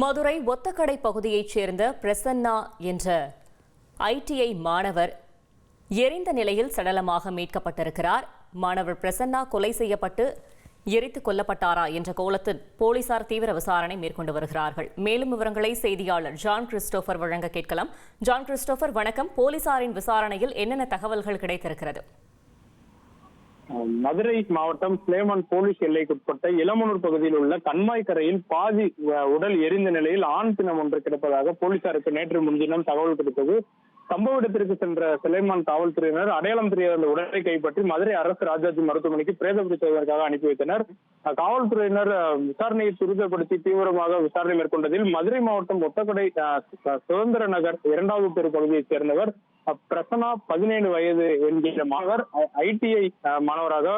மதுரை ஒத்தக்கடை பகுதியைச் சேர்ந்த பிரசன்னா என்ற ஐடிஐ மாணவர் எரிந்த நிலையில் சடலமாக மீட்கப்பட்டிருக்கிறார். மாணவர் பிரசன்னா கொலை செய்யப்பட்டு எரித்துக் கொல்லப்பட்டாரா என்ற கோலத்தில் போலீசார் தீவிர விசாரணை மேற்கொண்டு வருகிறார்கள். மேலும் விவரங்களை செய்தியாளர் ஜான் கிறிஸ்டோபர் வழங்க கேட்கலாம். ஜான் கிறிஸ்டோபர், வணக்கம். போலீசாரின் விசாரணையில் என்னென்ன தகவல்கள் கிடைத்திருக்கிறது? மதுரை மாவட்டம் ஸ்லேமான் போலீஸ் எல்லைக்குட்பட்ட இளமனூர் பகுதியில் உள்ள கண்மாய் கரையில் பாதி உடல் எரிந்த நிலையில் ஆண் பிணம் ஒன்று கிடப்பதாக போலீசாருக்கு நேற்று முன்தினம் தகவல் கிடைத்தது. சம்பவ இடத்திற்கு சென்ற ஸ்லேமான் காவல்துறையினர் அடையாளம் தெரியாத அந்த உடலை கைப்பற்றி மதுரை அரசு ராஜாஜி மருத்துவமனைக்கு பிரேத பரிசோதனைக்காக அனுப்பி வைத்தனர். காவல்துறையினர் விசாரணையை துரிதப்படுத்தி தீவிரமாக விசாரணை மேற்கொண்டதில் மதுரை மாவட்டம் ஒத்தக்கடை சுதந்திர நகர் 2வது தெரு பகுதியைச் சேர்ந்தவர் பிரசன்னா 17 வயது என்கிற மாணவர் ஐடிஐ மாணவராக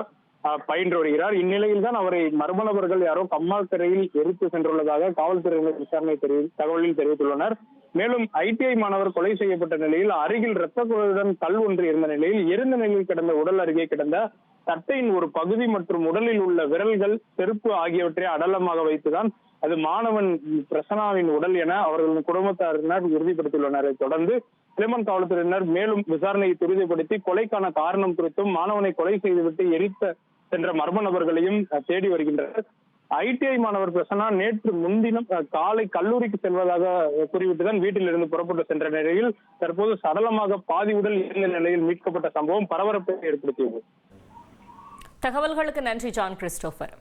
பயின்று வருகிறார். இந்நிலையில் தான் அவரை மர்ம நபர்கள் யாரோ கம்மாக்கரையில் எரித்து சென்றுள்ளதாக காவல்துறையினர் விசாரணை தகவலில் தெரிவித்துள்ளனர். மேலும் ஐடிஐ மாணவர் கொலை செய்யப்பட்ட நிலையில் அருகில் இரத்த குழலுடன் கல் ஒன்று இருந்த நிலையில் எரிந்த நிலையில் கிடந்த உடல் அருகே கிடந்த சட்டையின் ஒரு பகுதி மற்றும் உடலில் உள்ள விரல்கள், செருப்பு ஆகியவற்றை அடலமாக வைத்துதான் அது மாணவன் பிரசன்னாவின் உடல் என அவர்களின் குடும்பத்தாரினர் உறுதிப்படுத்தியுள்ளனர். தொடர்ந்து ஸ்லேமான் காவல்துறையினர் மேலும் விசாரணையை துரிதப்படுத்தி கொலைக்கான காரணம் குறித்தும் மாணவனை கொலை செய்துவிட்டு எரித்த சென்ற மர்ம நபர்களையும் தேடி வருகின்றனர். ஐடிஐ மாணவர் பிரசன்னா நேற்று முன்தினம் காலை கல்லூரிக்கு செல்வதாக கூறிவிட்டுதான் வீட்டில் இருந்து புறப்பட்டு சென்ற நிலையில் தற்போது சடலமாக பாதி உடல் இருந்த நிலையில் மீட்கப்பட்ட சம்பவம் பரபரப்பை ஏற்படுத்தியது. தகவல்களுக்கு நன்றி ஜான் கிறிஸ்டோபர்.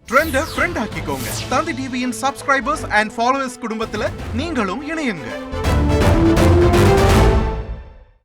ட்ரெண்டை ஃப்ரெண்ட் ஆக்கிக்கோங்க. தந்தி டிவியின் சப்ஸ்கிரைபர்ஸ் அண்ட் ஃபாலோவர்ஸ் குடும்பத்துல நீங்களும் இணையுங்க.